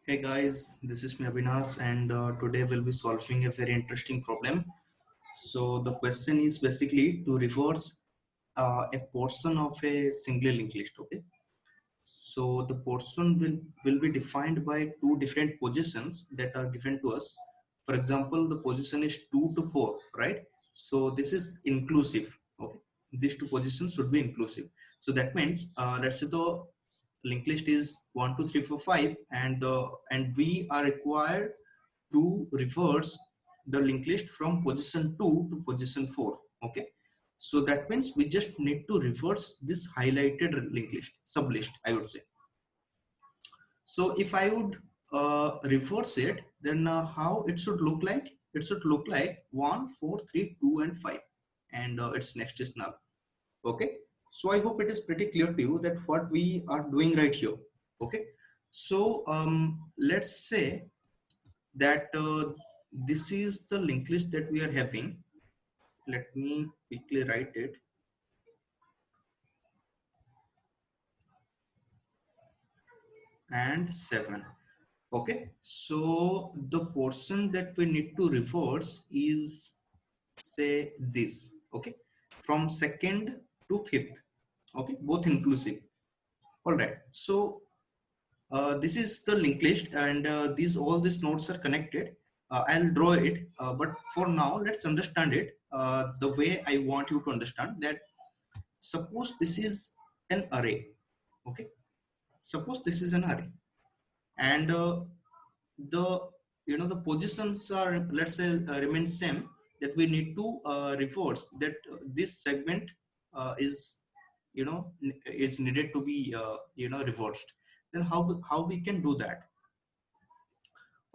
Hey guys, this is me Abhinas, and today we'll be solving a very interesting problem. So the question is basically to reverse a portion of a single linked list. Okay, so the portion will be defined by two different positions that are given to us. For example, the position is 2 to 4, right? So this is inclusive. Okay, these two positions should be inclusive. So that means let's say the linked list is 1 2 3 4 5, and we are required to reverse the linked list from position 2 to position 4. Okay, so that means we just need to reverse this highlighted linked list, sub list, I would say. So if I would reverse it, then how it should look like? It should look like 1 4 3 2 and 5, and its next is null. Okay, so I hope it is pretty clear to you that what we are doing right here. Okay, so let's say that this is the linked list that we are having. Let me quickly write it. And 7. Okay, so the portion that we need to reverse is, say, this. Okay, from second to fifth. Okay, both inclusive. All right, so this is the linked list, and these all these nodes are connected. I'll draw it, but for now let's understand it the way I want you to understand that. Suppose this is an array. Okay, suppose this is an array, and the the positions are, let's say, remain same, that we need to reverse that this segment is is needed to be reversed. Then how we can do that?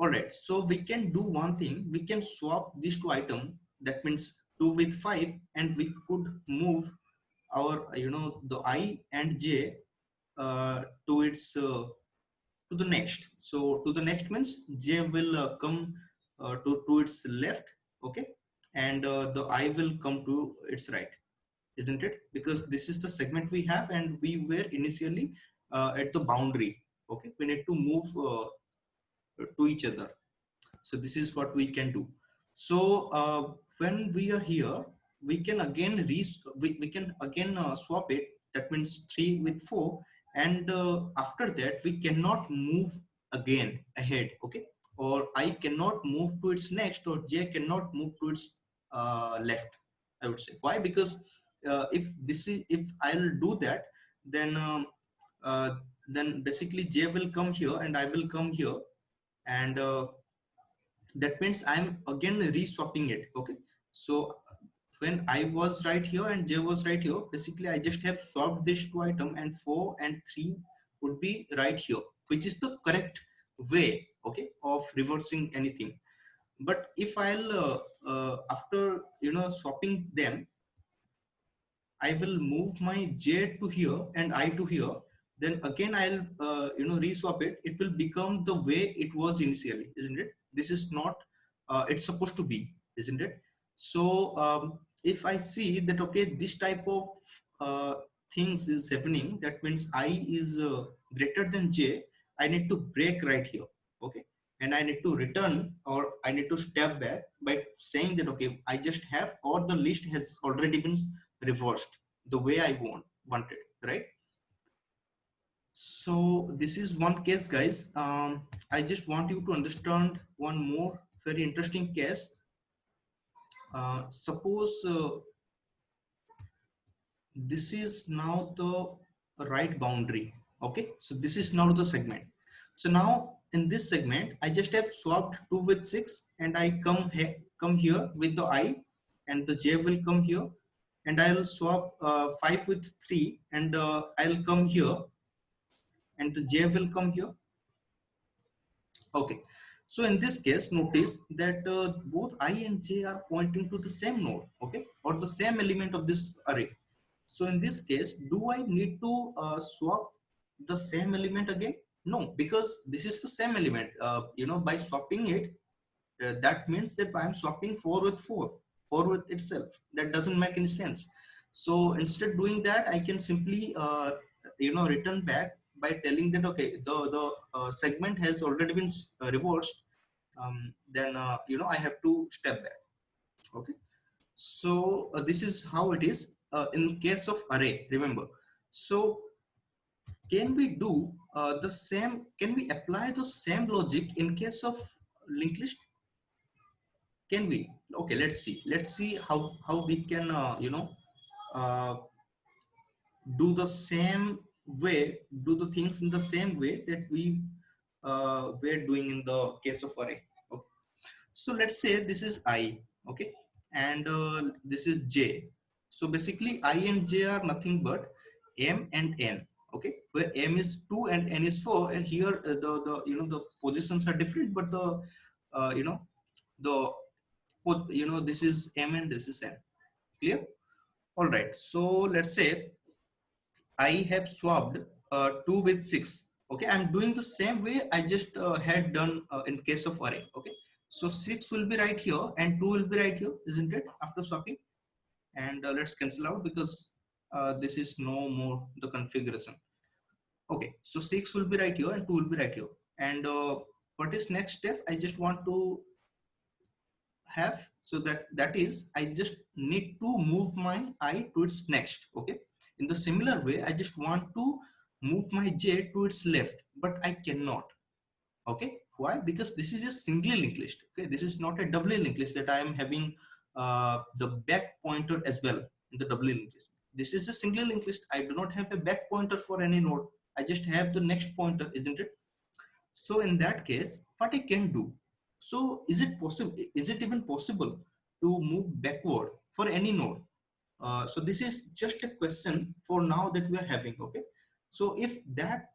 All right, so we can do one thing. We can swap these two items. That means 2 with 5, and we could move our the I and J to its to the next. So to the next means J will come to its left. Okay, and the I will come to its right, isn't it? Because this is the segment we have, and we were initially at the boundary. Okay, we need to move to each other. So this is what we can do. So when we are here, we can again we can again swap it. That means 3 with 4, and after that we cannot move again ahead. Okay, or I cannot move to its next, or J cannot move to its left, I would say. Why? Because if I'll do that, then uh, then basically J will come here and I will come here, and that means I'm again reswapping it. Okay, so when I was right here and J was right here, basically I just have swapped this two item, and 4 and 3 would be right here, which is the correct way, okay, of reversing anything. But if I'll after swapping them, I will move my J to here and I to here, then again I'll reswap it. It will become the way it was initially, isn't it? This is not it's supposed to be, isn't it? So if I see that, okay, this type of uh, things is happening, that means I is greater than J. I need to break right here, okay, and I need to return, or I need to step back by saying that, okay, I just have, or the list has already been reversed the way I wanted, right? So this is one case, guys. I just want you to understand one more very interesting case. Suppose this is now the right boundary. Okay, so this is now the segment. So now in this segment, I just have swapped 2 with 6, and I come here with the I, and the J will come here, and I'll swap 5 with 3, and I'll come here, and the J will come here. Okay, so in this case, notice that both I and J are pointing to the same node, okay, or the same element of this array. So in this case, do I need to swap the same element again? No, because this is the same element. By swapping it, that means that I'm swapping 4 with 4, 4 with itself. That doesn't make any sense. So instead doing that, I can simply return back by telling that okay, the segment has already been reversed, then I have to step back. Okay, so this is how it is in case of array. Remember, so can we do the same? Can we apply the same logic in case of linked list? Can we? Okay, let's see. Let's see how we can uh, do the same way, do the things in the same way that we were doing in the case of array. Okay. So let's say this is I, okay, and this is J. So basically I and J are nothing but M and N, okay, where M is 2 and N is 4, and here the the positions are different, but the uh, you know the this is M and this is N. Clear? All right, so let's say I have swapped 2 with 6. Okay, I'm doing the same way I just had done in case of array. Okay, so 6 will be right here and 2 will be right here, isn't it? After swapping, and let's cancel out because this is no more the configuration. Okay, so 6 will be right here and 2 will be right here. And what is next step? I just want to have, so that is I just need to move my I to its next. Okay, in the similar way I just want to move my J to its left, but I cannot. Okay, why? Because this is a singly linked list. Okay, this is not a doubly linked list that I am having the back pointer as well in the doubly linked list. This is a singly linked list. I do not have a back pointer for any node. I just have the next pointer, isn't it? So in that case, what I can do? So is it possible? Is it even possible to move backward for any node? So this is just a question for now that we are having. Okay. So if that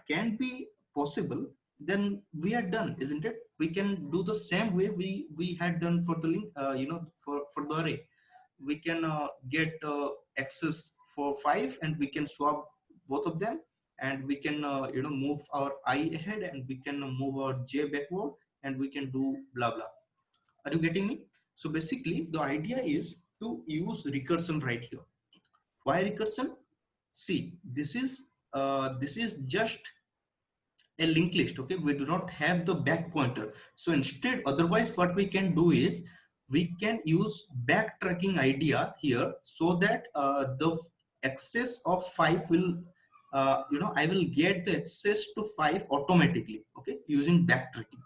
can be possible, then we are done, isn't it? We can do the same way we had done for the link. For the array, we can get access for 5 and we can swap both of them, and we can move our I ahead and we can move our J backward, and we can do blah blah. Are you getting me? So basically the idea is to use recursion right here. Why recursion? See, this is just a linked list. Okay, we do not have the back pointer. So instead, otherwise what we can do is we can use backtracking idea here, so that the access of 5 will I will get the access to 5 automatically, okay, using backtracking.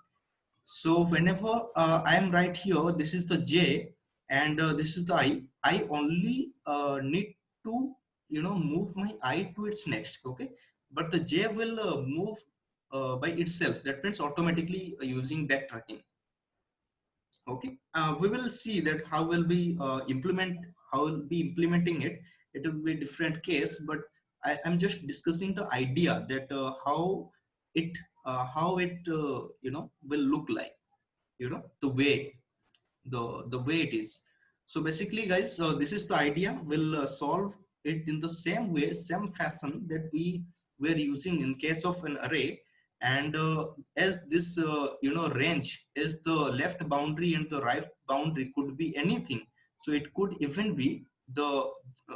So whenever I am right here, this is the J and this is the I only need to move my I to its next. Okay, but the J will move by itself. That means automatically using backtracking. Okay, we will see that how will be how will be implementing it. It will be a different case, but I am just discussing the idea that it how it will look like, the way it is. So basically guys, this is the idea. We'll solve it in the same way, same fashion that we were using in case of an array. And as this range is the left boundary and the right boundary could be anything, so it could even be the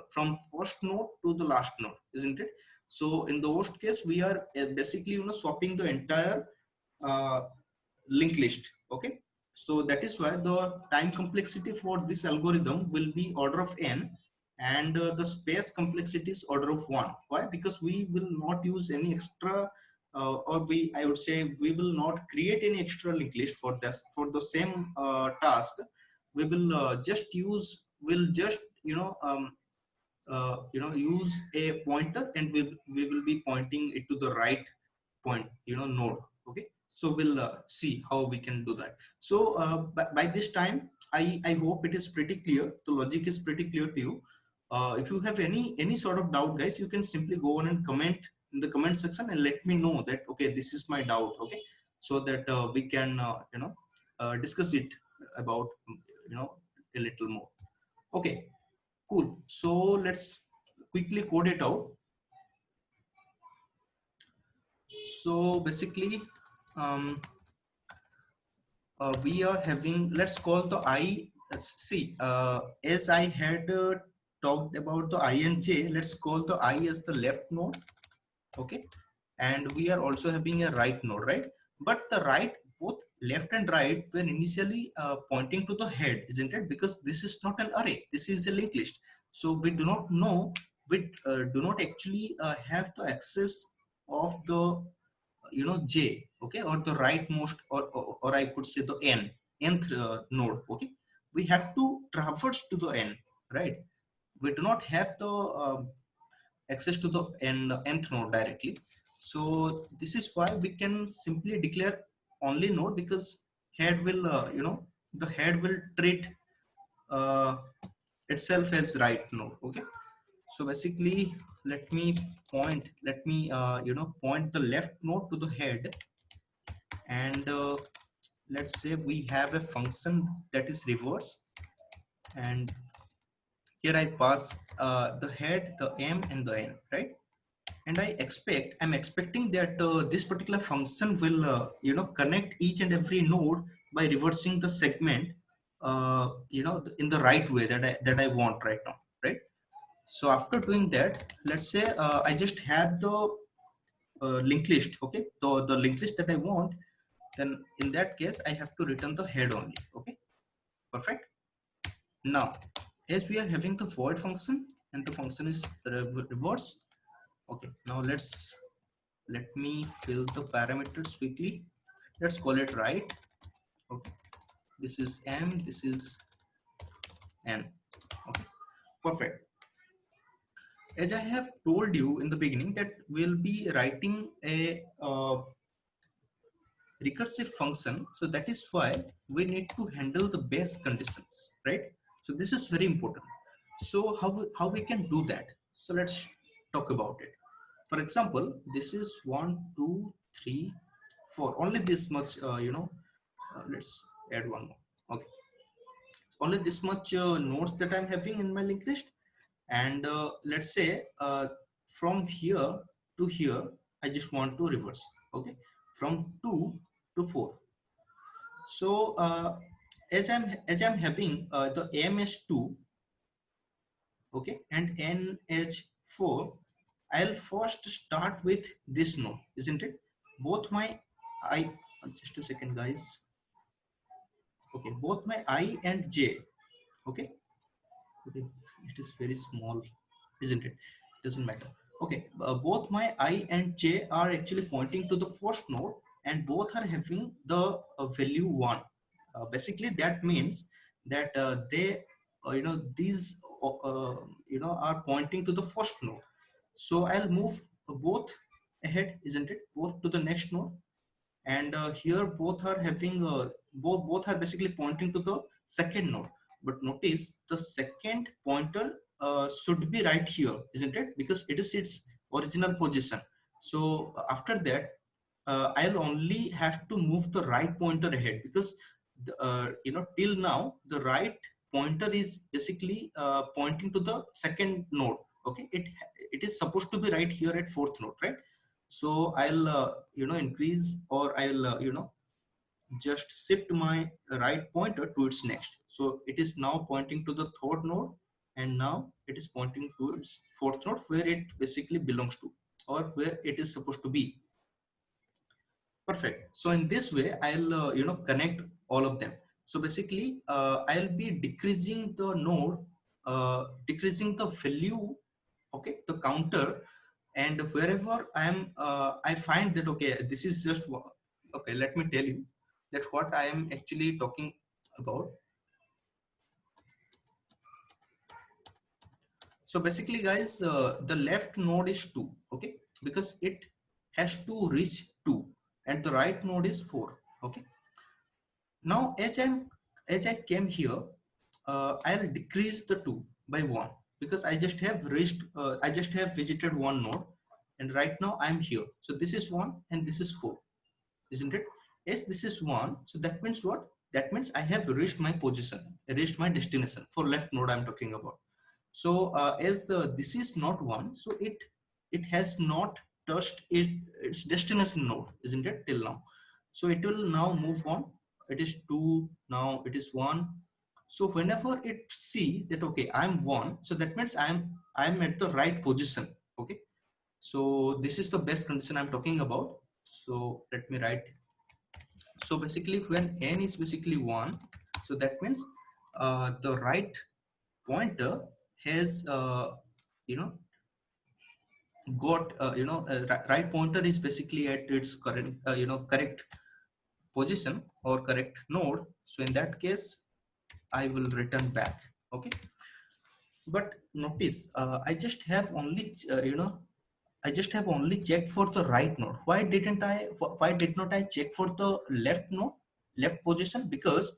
from first node to the last node, isn't it? So in the worst case, we are basically swapping the entire uh, linked list. Okay, so that is why the time complexity for this algorithm will be order of n, and the space complexity is order of 1. Why? Because we will not use any extra or I would say we will not create any extra linked list for this, for the same task. We will just use, will just use a pointer, and we will be pointing it to the right point, node. Okay, so we'll see how we can do that. So by this time, I hope it is pretty clear, the logic is pretty clear to you. If you have any sort of doubt, guys, you can simply go on and comment in the comment section and let me know that okay, this is my doubt. Okay, so that we can discuss it about a little more. Okay, cool. So let's quickly code it out. So basically we are having, let's call the I, see, as I had talked about the I and J, let's call the I as the left node. okay, and we are also having a right node, right? But the right, both left and right were initially pointing to the head, isn't it? Because this is not an array, this is a linked list. So we do not know, we do not actually have the access of the, j, okay, or the rightmost, or I could say the nth node, okay. We have to traverse to the n, right? We do not have the access to the nth node directly. So this is why we can simply declare only node, because head will, the head will treat uh, itself as right node, okay. So basically, let me point the left node to the head, and let's say we have a function that is reverse, and here I pass the head, the m, and the n, right? And I'm expecting that this particular function will, connect each and every node by reversing the segment, in the right way that I want right now, right? So after doing that, let's say I just have the linked list, okay, the linked list that I want. Then in that case, I have to return the head only, okay, perfect. Now, as we are having the void function and the function is reverse, okay, now let me fill the parameters quickly. Let's call it right, okay. This is m, this is n, okay, perfect. As I have told you in the beginning that we'll be writing a recursive function, so that is why we need to handle the base conditions, right? So this is very important. So how we can do that? So let's talk about it. For example, this is 1 2 3 4, only this much, let's add one more, okay. Only this much nodes that I'm having in my linked list, and let's say from here to here I just want to reverse, okay, from 2 to 4. So as I'm having the ms2, okay, and nh4, I'll first start with this node, isn't it? Both my I, just a second guys, okay, both my I and j, okay, okay, it is very small, isn't it? Doesn't matter, okay. Both my I and j are actually pointing to the first node, and both are having the value 1. Basically that means that they these are pointing to the first node. So I'll move both ahead, isn't it, both to the next node. And here both are having both are basically pointing to the second node. But notice the second pointer should be right here, isn't it, because it is its original position. So after that, I'll only have to move the right pointer ahead, because till now the right pointer is basically pointing to the second node, okay. It is supposed to be right here at fourth node, right? So I'll increase, or I'll just shift my right pointer to its next. So it is now pointing to the third node, and now it is pointing to its fourth node, where it basically belongs to, or where it is supposed to be. Perfect. So in this way, I'll connect all of them. So basically, I'll be decreasing the node, decreasing the value, okay, the counter, and wherever I find that, okay, this is just okay. Let me tell you that what I am actually talking about. So basically, guys, the left node is 2, okay, because it has to reach 2, and the right node is 4, okay. Now, as I came here, I'll decrease the 2 by 1, because I just have visited one node, and right now I'm here. So this is 1 and this is 4, isn't it? Yes, this is 1. So that means what? That means I have reached my position, reached my destination for left node I'm talking about. So as this is not 1, so it has not touched its destination node, isn't it, till now? So it will now move on. It is 2, now it is 1. So whenever it see that, okay, I'm 1, so that means I'm at the right position, okay. So this is the best condition I'm talking about. So let me write. So basically when n is basically 1, so that means the right pointer has you know got right pointer is basically at its current correct position or correct node. So in that case I will return back. Okay, but notice I just have only checked for the right node. Why did not I check for the left node, left position? Because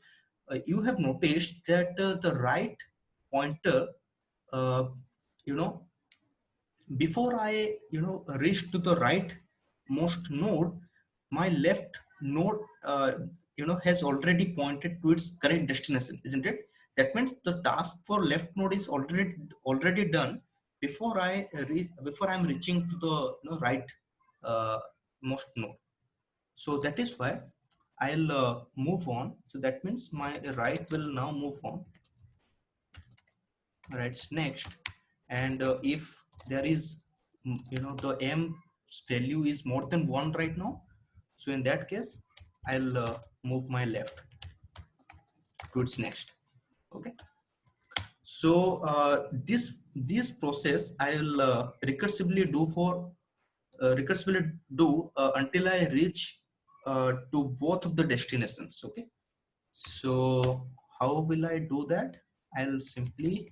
you have noticed that the right pointer, uh, you know, before I, reach to the right most node, my left node, has already pointed to its correct destination, isn't it? That means the task for left node is already done before before I'm reaching to the right uh, most node. So that is why I'll move on. So that means my right will now move on. Right, next. And if there is the m value is more than 1 right now, so in that case I'll move my left to its next. Okay, so this process I'll recursively do until I reach to both of the destinations. Okay, so how will I do that? I'll simply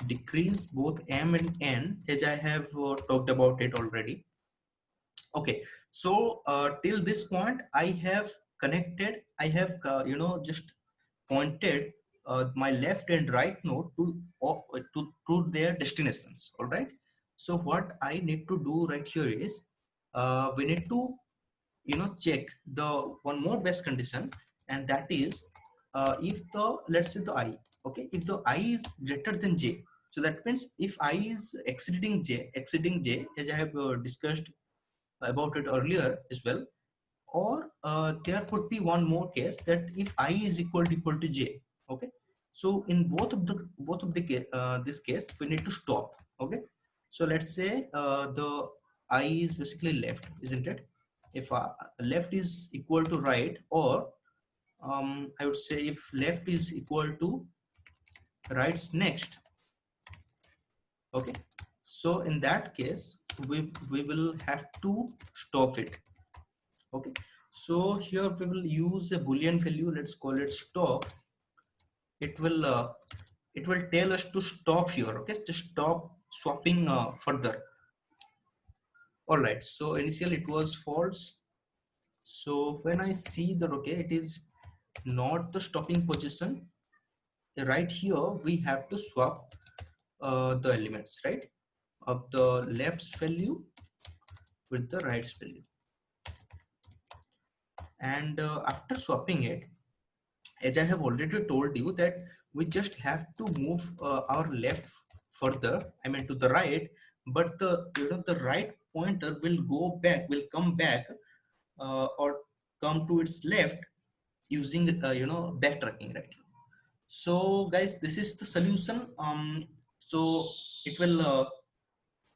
decrease both m and n, as I have talked about it already. Okay, so till this point I have connected, I have just pointed my left and right node to their destinations. All right, so what I need to do right here is we need to check the one more best condition, and that is if the, let's say the I, okay, if the I is greater than j. So that means if I is exceeding j, as I have discussed about it earlier as well. Or there could be one more case, that if I is equal to j. Okay, so in this case we need to stop. Okay, so let's say the I is basically left, isn't it? If left is equal to right, or I would say if left is equal to right's next. Okay, so in that case we will have to stop it. Okay, so here we will use a boolean value, let's call it stop. it will uh, it will tell us to stop here. Okay, to stop swapping further. All right, so initially it was false. So when I see that, okay, it is not the stopping position, right here we have to swap the elements, right, of the left's value with the right's value. And after swapping it, as I have already told you, that we just have to move our left further, I mean to the right, but the right pointer will come back or come to its left using backtracking, right? So guys, this is the solution. So it will uh,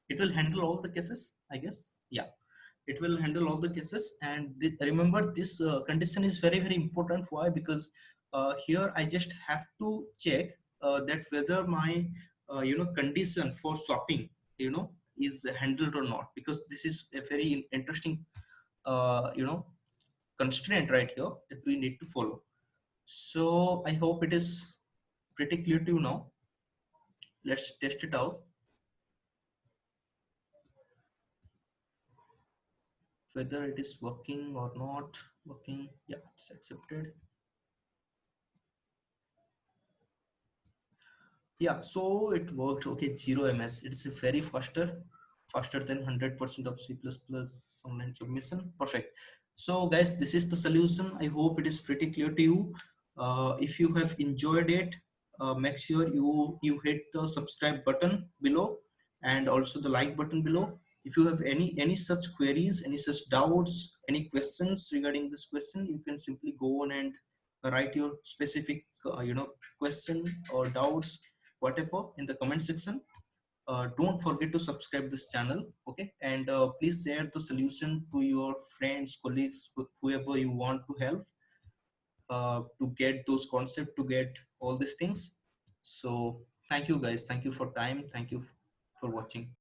it will handle all the cases, I guess. Yeah, it will handle all the cases. And remember, this condition is very very important. Why? Because here I just have to check that whether my condition for swapping is handled or not, because this is a very interesting uh, you know constraint right here that we need to follow. So I hope it is pretty clear to you now. Let's test it out whether it is working or not working. Yeah, it's accepted. Yeah, so it worked. Okay, 0 ms. It's a very faster than 100% of C++ online submission. Perfect. So guys, this is the solution. I hope it is pretty clear to you. If you have enjoyed it, make sure you hit the subscribe button below, and also the like button below. If you have any such queries, any such doubts, any questions regarding this question, you can simply go on and write your specific question or doubts, whatever, in the comment section. don't forget to subscribe this channel. Okay, and please share the solution to your friends, colleagues, whoever you want to help to get those concepts, to get all these things. So thank you guys, thank you for time, thank you for watching.